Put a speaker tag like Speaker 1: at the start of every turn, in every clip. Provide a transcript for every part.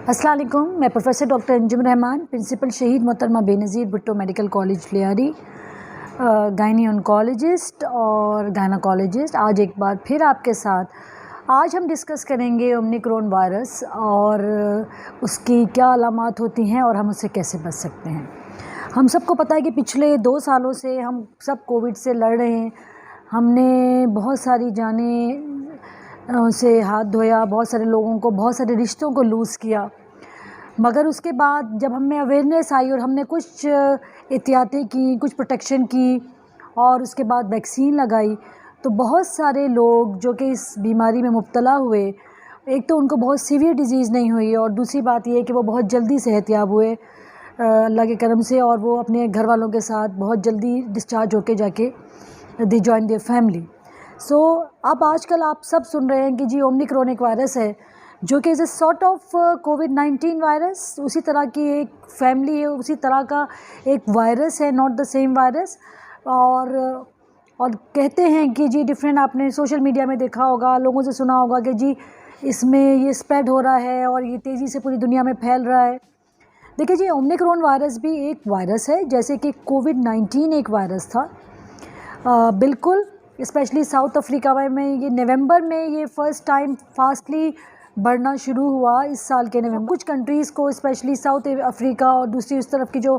Speaker 1: अस्सलाम वालेकुम। मैं professor doctor Anjum Rahman, principal Shaheed Mohtarma Benazir Bhutto medical college Lyari, gynae oncologist और गायनाकोलॉजिस्ट। आज एक बार फिर आपके साथ आज हम डिस्कस करेंगे ओमिक्रॉन वायरस और उसकी क्या अलामात होती हैं और हम उससे कैसे बच सकते हैं। हम सबको पता है कि पिछले 2 सालों से हम सब कोविड से लड़ रहे हैं। हमने बहुत सारी जानें से हाथ धोया, बहुत सारे लोगों को, बहुत सारे रिश्तों को लूज़ किया, मगर उसके बाद जब हमें अवेयरनेस आई और हमने कुछ एहतियातें की, कुछ प्रोटेक्शन की और उसके बाद वैक्सीन लगाई, तो बहुत सारे लोग जो कि इस बीमारी में मुब्तला हुए, एक तो उनको बहुत सीवियर डिजीज़ नहीं हुई और दूसरी बात ये है कि वो बहुत जल्दी सेहतयाब हुए अल्लाह के करम से, और वो अपने घर वालों के साथ बहुत जल्दी डिस्चार्ज होके जाके दे जॉइन देयर फैमिली। सो अब आजकल आप सब सुन रहे हैं कि जी ओमिक्रॉन एक वायरस है जो कि is a sort of covid virus, उसी तरह की एक फैमिली है, उसी तरह का एक वायरस है, नॉट द सेम वायरस। और कहते हैं कि जी डिफरेंट, आपने सोशल मीडिया में देखा होगा, लोगों से सुना होगा कि जी इसमें ये स्प्रेड हो रहा है और ये तेज़ी से पूरी दुनिया में फैल रहा है। देखिए जी, ओमिक्रॉन वायरस भी एक वायरस है, जैसे कि कोविड-19 एक वायरस था। बिल्कुल, स्पेशली साउथ अफ्रीका में ये नवंबर में ये फ़र्स्ट टाइम फास्टली बढ़ना शुरू हुआ इस साल के नवंबर। कुछ कंट्रीज़ को, स्पेशली साउथ अफ्रीका और दूसरी उस तरफ की जो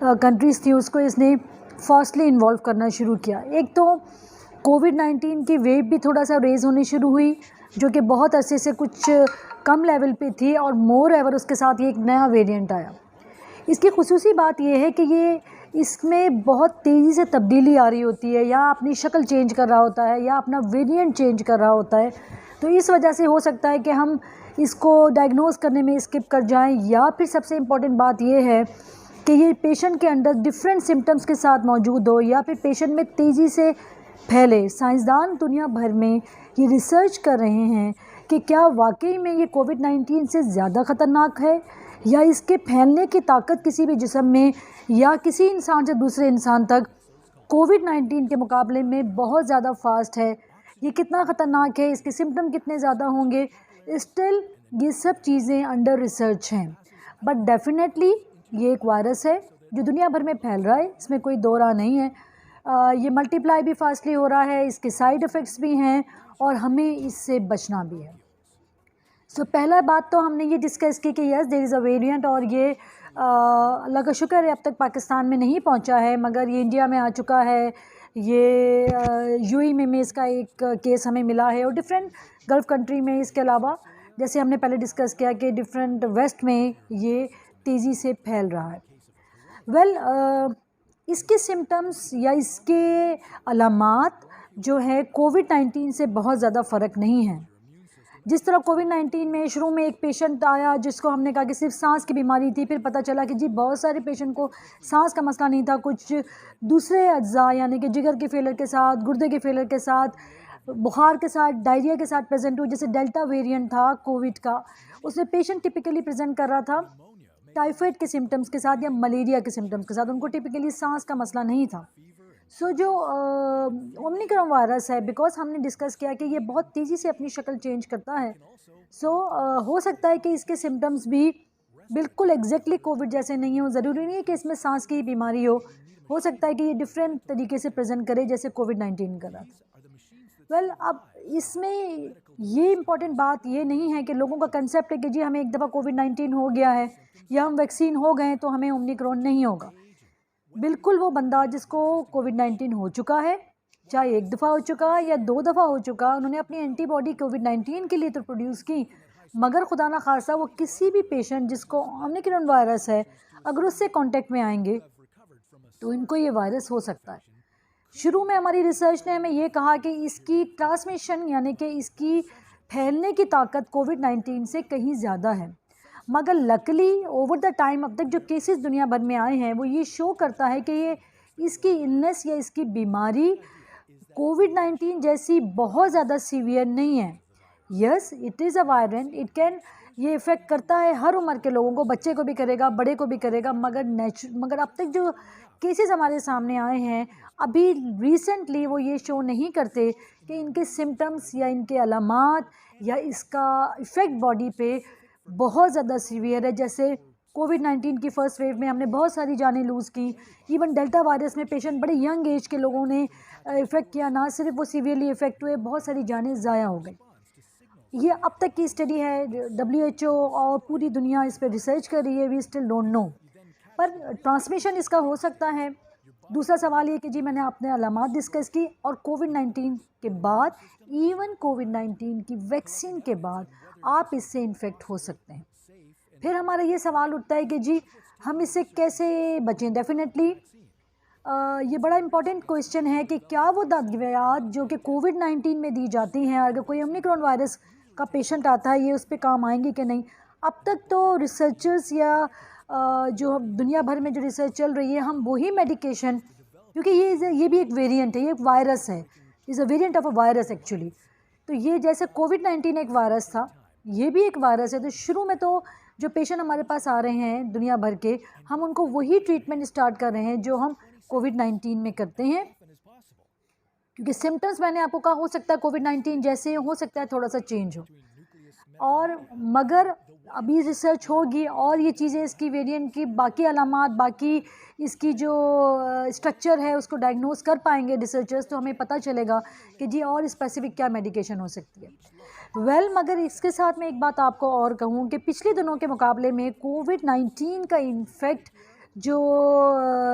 Speaker 1: कंट्रीज़ थी, उसको इसने फास्टली इन्वॉल्व करना शुरू किया। एक तो कोविड-19 की वेव भी थोड़ा सा रेज़ होनी शुरू हुई, जो कि बहुत अरसे से कुछ कम लेवल पे थी, और मोर एवर उसके साथ ये एक नया वेरिएंट आया। इसकी खुसूसी बात यह है कि ये इसमें बहुत तेज़ी से तब्दीली आ रही होती है, या अपनी शक्ल चेंज कर रहा होता है, या अपना वेरिएंट चेंज कर रहा होता है। तो इस वजह से हो सकता है कि हम इसको डायग्नोस करने में स्किप कर जाएं, या फिर सबसे इम्पॉर्टेंट बात यह है कि ये पेशेंट के अंदर डिफरेंट सिम्टम्स के साथ मौजूद हो, या फिर पेशेंट में तेज़ी से फैले। साइंसदान दुनिया भर में ये रिसर्च कर रहे हैं कि क्या वाकई में ये कोविड-19 से ज़्यादा ख़तरनाक है, या इसके फैलने की ताकत किसी भी जिस्म में या किसी इंसान से दूसरे इंसान तक कोविड-19 के मुकाबले में बहुत ज़्यादा फास्ट है। ये कितना ख़तरनाक है, इसके सिम्टम कितने ज़्यादा होंगे, स्टिल ये सब चीज़ें अंडर रिसर्च हैं। बट डेफिनेटली ये एक वायरस है जो दुनिया भर में फैल रहा है, इसमें कोई दो राह नहीं है। ये मल्टीप्लाई भी फास्टली हो रहा है, इसके साइड इफ़ेक्ट्स भी हैं और हमें इससे बचना भी है। सो पहला बात तो हमने ये डिस्कस की कि yes there is a variant, और ये अल्लाह का शुक्र है अब तक पाकिस्तान में नहीं पहुंचा है, मगर ये इंडिया में आ चुका है। ये यूएई में इसका एक केस हमें मिला है, और डिफरेंट गल्फ़ कंट्री में, इसके अलावा जैसे हमने पहले डिस्कस किया कि डिफरेंट वेस्ट में ये तेज़ी से फैल रहा है। इसके सिम्टम्स या इसके अलामात जो है कोविड-19 से बहुत ज़्यादा फ़र्क नहीं है। जिस तरह कोविड-19 में शुरू में एक पेशेंट आया जिसको हमने कहा कि सिर्फ सांस की बीमारी थी, फिर पता चला कि जी बहुत सारे पेशेंट को सांस का मसला नहीं था, कुछ दूसरे अज्जा यानी कि जिगर के फेलियर के साथ, गुर्दे के फेलियर के साथ, बुखार के साथ, डायरिया के साथ प्रेजेंट हुई। जैसे डेल्टा वेरिएंट था कोविड का, उसमें पेशेंट टिपिकली प्रेजेंट कर रहा था टाइफाइड के सिम्टम्स के साथ या मलेरिया के सिम्टम्स के साथ, उनको टिपिकली सांस का मसला नहीं था। सो जो ओमिक्रॉन वायरस है, बिकॉज हमने डिस्कस किया कि ये बहुत तेज़ी से अपनी शक्ल चेंज करता है, सो हो सकता है कि इसके सिम्टम्स भी बिल्कुल एग्जैक्टली कोविड जैसे नहीं हो। ज़रूरी नहीं है कि इसमें सांस की बीमारी हो सकता है कि ये डिफरेंट तरीके से प्रेजेंट करे जैसे कोविड-19 कर रहा था। अब इसमें ये इम्पॉर्टेंट बात ये नहीं है कि लोगों का कंसेप्ट है कि जी हमें एक दफ़ा कोविड-19 हो गया है या हम वैक्सीन हो गए तो हमें ओमिक्रॉन नहीं होगा। बिल्कुल वो बंदा जिसको कोविड-19 हो चुका है, चाहे एक दफ़ा हो चुका या 2 दफ़ा हो चुका, उन्होंने अपनी एंटीबॉडी कोविड-19 के लिए तो प्रोड्यूस की, मगर खुदा ना खासा वो किसी भी पेशेंट जिसको ओमिक्रॉन वायरस है, अगर उससे कांटेक्ट में आएंगे तो इनको ये वायरस हो सकता है। शुरू में हमारी रिसर्च ने हमें ये कहा कि इसकी ट्रांसमिशन यानी कि इसकी फैलने की ताकत कोविड-19 से कहीं ज़्यादा है, मगर लकली ओवर द टाइम अब तक जो केसेस दुनिया भर में आए हैं वो ये शो करता है कि ये इसकी इलनेस या इसकी बीमारी कोविड-19 जैसी बहुत ज़्यादा सीवियर नहीं है। Yes, it is a variant, it can, ये इफ़ेक्ट करता है हर उम्र के लोगों को, बच्चे को भी करेगा, बड़े को भी करेगा, मगर अब तक जो केसेस हमारे सामने आए हैं अभी रिसेंटली वो ये शो नहीं करते कि इनके सिम्टम्स या इनके अलामात या इसका इफ़ेक्ट बॉडी पे बहुत ज़्यादा सीवियर है। जैसे कोविड-19 की फर्स्ट वेव में हमने बहुत सारी जानें लूज़ की। इवन डेल्टा वायरस में पेशेंट बड़े यंग एज के लोगों ने इफ़ेक्ट किया, ना सिर्फ वो सीवियरली इफ़ेक्ट हुए, बहुत सारी जानें ज़ाया हो गई। ये अब तक की स्टडी है, डब्ल्यूएचओ और पूरी दुनिया इस पे रिसर्च कर रही है, वी स्टिल डोंट नो। पर ट्रांसमिशन इसका हो सकता है। दूसरा सवाल ये कि जी मैंने अपने अलामात डिस्कस की, और कोविड-19 के बाद, इवन कोविड-19 की वैक्सीन के बाद आप इससे इन्फेक्ट हो सकते हैं। फिर हमारा ये सवाल उठता है कि जी हम इससे कैसे बचें। डेफिनेटली ये बड़ा इम्पॉर्टेंट क्वेश्चन है कि क्या वो दवाइयाँ जो कि कोविड-19 में दी जाती हैं, अगर कोई ओमिक्रॉन वायरस का पेशेंट आता है, ये उस पे काम आएंगी कि नहीं। अब तक तो रिसर्चर्स या जो दुनिया भर में जो रिसर्च चल रही है, हम वही मेडिकेशन, क्योंकि ये भी एक वेरिएंट है, ये एक वायरस है, is a variant of a virus actually. तो ये जैसे कोविड-19 एक वायरस था, ये भी एक वायरस है। तो शुरू में तो जो पेशेंट हमारे पास आ रहे हैं दुनिया भर के, हम उनको वही ट्रीटमेंट स्टार्ट कर रहे हैं जो हम कोविड-19 में करते हैं, क्योंकि सिम्टम्स मैंने आपको कहा हो सकता है कोविड-19 जैसे हो सकता है थोड़ा सा चेंज हो। और मगर अभी रिसर्च होगी और ये चीज़ें इसकी वेरिएंट की बाकी अलामात, बाकी इसकी जो स्ट्रक्चर है उसको डायग्नोस कर पाएंगे रिसर्चर्स, तो हमें पता चलेगा कि जी और स्पेसिफिक क्या मेडिकेशन हो सकती है। मगर इसके साथ मैं एक बात आपको और कहूँ कि पिछले दिनों के मुकाबले में कोविड-19 का इन्फेक्ट जो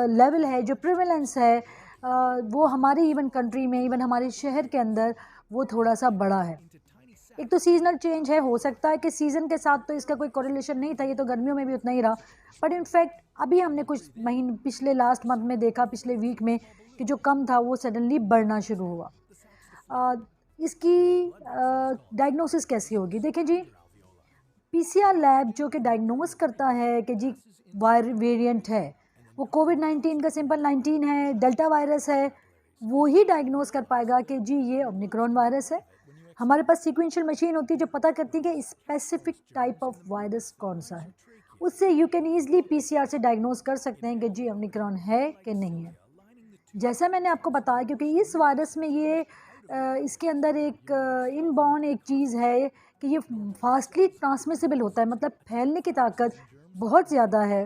Speaker 1: लेवल है, जो प्रिवेलेंस है, वो हमारे इवन कंट्री में, इवन हमारे शहर के अंदर वो थोड़ा सा बड़ा है। एक तो सीजनल चेंज है, हो सकता है कि सीज़न के साथ तो इसका कोई कोरिलेशन नहीं था, ये तो गर्मियों में भी उतना ही रहा। बट इनफैक्ट अभी हमने कुछ महीने पिछले लास्ट मंथ में देखा, पिछले वीक में, कि जो कम था वो सडनली बढ़ना शुरू हुआ। इसकी डायग्नोसिस कैसी होगी? देखिए जी, पीसीआर लैब जो कि डायग्नोस करता है कि जी वेरिएंट है, वो कोविड-19 का सिंपल 19 है, डेल्टा वायरस है, वो ही डायग्नोस कर पाएगा कि जी ये ओमिक्रॉन वायरस है। हमारे पास सीक्वेंशियल मशीन होती है जो पता करती है कि स्पेसिफिक टाइप ऑफ वायरस कौन सा है। उससे यू कैन ईजिली पीसीआर से डायग्नोस कर सकते हैं कि जी ओमिक्रॉन है कि नहीं है। जैसा मैंने आपको बताया, क्योंकि इस वायरस में ये इसके अंदर एक इनबॉर्न एक चीज़ है कि ये फास्टली ट्रांसमिसिबल होता है, मतलब फैलने की ताकत बहुत ज़्यादा है।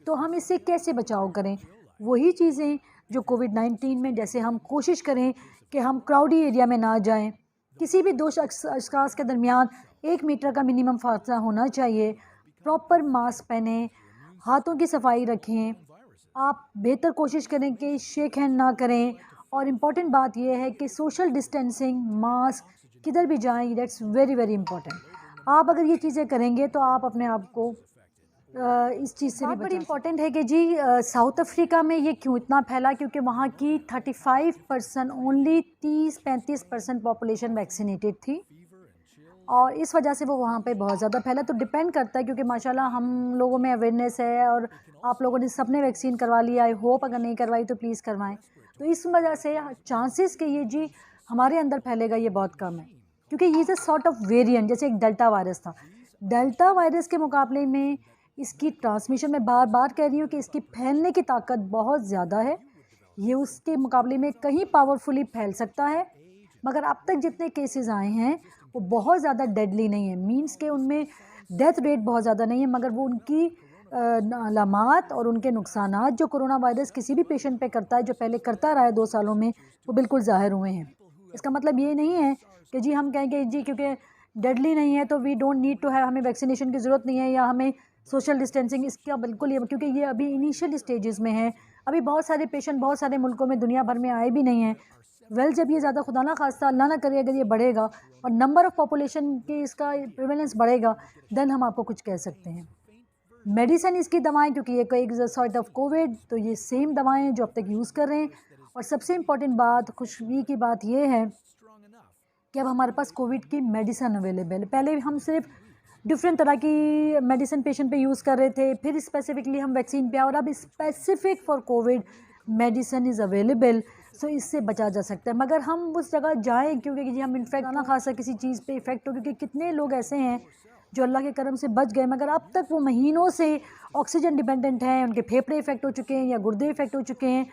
Speaker 1: तो हम इससे कैसे बचाव करें? वही चीज़ें जो कोविड-19 में, जैसे हम कोशिश करें कि हम क्राउडी एरिया में ना जाएं, किसी भी दो अशख़ास के दरमियान 1 मीटर का मिनिमम फासला होना चाहिए, प्रॉपर मास्क पहनें, हाथों की सफाई रखें, आप बेहतर कोशिश करें कि शेक हैंड ना करें, और इम्पॉर्टेंट बात यह है कि सोशल डिस्टेंसिंग, मास्क, किधर भी जाएं, दैट्स वेरी वेरी इंपॉर्टेंट। आप अगर ये चीज़ें करेंगे तो आप अपने आप को इस चीज़ से भी बड़ी इम्पॉर्टेंट है कि जी साउथ अफ्रीका में ये क्यों इतना फैला, क्योंकि वहाँ की 35% ओनली 30-35% पॉपुलेशन वैक्सीनेटेड थी, और इस वजह से वो वहाँ पे बहुत ज़्यादा फैला। तो डिपेंड करता है, क्योंकि माशाल्लाह हम लोगों में अवेयरनेस है और आप लोगों ने सबने वैक्सीन करवा लिया। आई होप अगर नहीं करवाई तो प्लीज़ करवाएं। तो इस वजह से चांसेस कि ये जी हमारे अंदर फैलेगा ये बहुत कम है, क्योंकि ये is a sort of variant, जैसे एक डेल्टा वायरस था। डेल्टा वायरस के मुकाबले में इसकी ट्रांसमिशन, मैं बार बार कह रही हूँ कि इसकी फैलने की ताकत बहुत ज़्यादा है, ये उसके मुकाबले में कहीं पावरफुली फैल सकता है। मगर अब तक जितने केसेस आए हैं वो बहुत ज़्यादा डेडली नहीं है, मींस के उनमें डेथ रेट बहुत ज़्यादा नहीं है, मगर वो उनकी अलामात और उनके नुकसानात जो कोरोना वायरस किसी भी पेशेंट पे करता है, जो पहले करता रहा है 2 सालों में, वो बिल्कुल ज़ाहिर हुए हैं। इसका मतलब ये नहीं है कि जी हम कहें कि जी क्योंकि डेडली नहीं है तो we don't need to have, हमें वैक्सीनेशन की ज़रूरत नहीं है, या हमें सोशल डिस्टेंसिंग, इसका बिल्कुल ये, क्योंकि ये अभी इनिशियल स्टेजेस में है। अभी बहुत सारे पेशेंट बहुत सारे मुल्कों में, दुनिया भर में आए भी नहीं हैं। जब ये ज़्यादा खुदा ना खास्ता, अल्लाह ना करे, अगर ये बढ़ेगा और नंबर ऑफ़ पॉपुलेशन की इसका प्रिवेलेंस बढ़ेगा, देन हम आपको कुछ कह सकते हैं। मेडिसिन इसकी दवाएं, क्योंकि ये कोई सॉर्ट ऑफ कोविड, तो ये सेम दवाएं जो अब तक यूज़ कर रहे हैं। और सबसे इम्पॉर्टेंट बात, खुशबी की बात ये है कि अब हमारे पास कोविड की मेडिसिन अवेलेबल है। पहले हम सिर्फ डिफरेंट तरह की मेडिसिन पेशेंट पे यूज़ कर रहे थे, फिर स्पेसिफिकली हम वैक्सीन पे आए, और अब specific for covid medicine is available. So इससे बचा जा सकता है। मगर हम उस जगह जाएं, क्योंकि जी हम इन्फेक्ट ना खासा किसी चीज़ पे इफ़ेक्ट हो, क्योंकि कितने लोग ऐसे हैं जो अल्लाह के करम से बच गए, मगर अब तक वो महीनों से ऑक्सीजन डिपेंडेंट हैं, उनके फेफड़े इफ़ेक्ट हो चुके हैं या गुर्दे इफ़ेक्ट हो चुके हैं।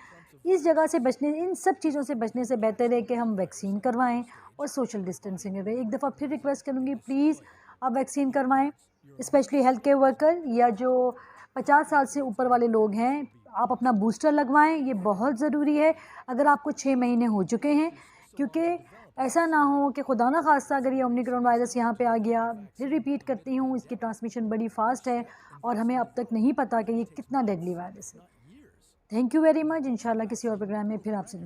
Speaker 1: इस जगह से बचने, इन सब चीज़ों से बचने से बेहतर है कि हम वैक्सीन करवाएं और सोशल डिस्टेंसिंग रहे। एक दफ़ा फिर रिक्वेस्ट करूँगी, प्लीज़ आप वैक्सीन करवाएं। स्पेशली हेल्थ केयर वर्कर या जो 50 साल से ऊपर वाले लोग हैं, आप अपना बूस्टर लगवाएं, ये बहुत ज़रूरी है अगर आपको 6 महीने हो चुके हैं, क्योंकि ऐसा ना हो कि खुदा ना खास्ता अगर ये ओमिक्रॉन वायरस यहाँ पे आ गया, फिर रिपीट करती हूँ, इसकी ट्रांसमिशन बड़ी फास्ट है और हमें अब तक नहीं पता कि ये कितना डेडली वायरस है। Thank you very much. इंशाल्लाह किसी और प्रोग्राम में फिर आपसे